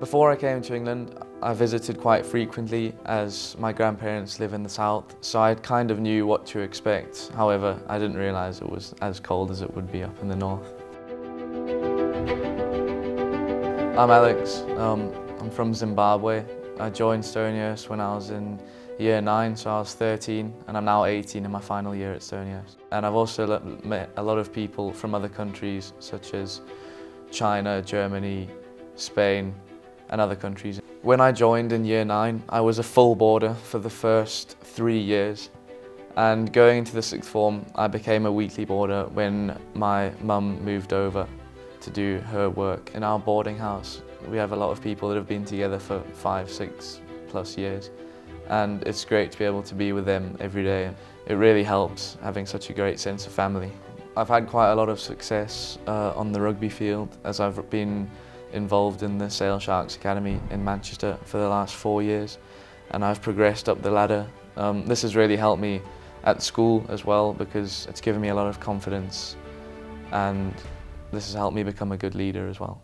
Before I came to England, I visited quite frequently as my grandparents live in the south, so I kind of knew what to expect. However, I didn't realise it was as cold as it would be up in the north. I'm Alex. I'm from Zimbabwe. I joined Stonyhurst when I was in year 9, so I was 13, and I'm now 18 in my final year at Stonyhurst. And I've also met a lot of people from other countries such as China, Germany, Spain, and other countries. When I joined in year 9, I was a full boarder for the first 3 years. And going into the 6th form, I became a weekly boarder when my mum moved over to do her work in our boarding house. We have a lot of people that have been together for 5, 6+ years, and it's great to be able to be with them every day. It really helps having such a great sense of family. I've had quite a lot of success on the rugby field, as I've been involved in the Sale Sharks Academy in Manchester for the last 4 years, and I've progressed up the ladder. This has really helped me at school as well, because it's given me a lot of confidence, and this has helped me become a good leader as well.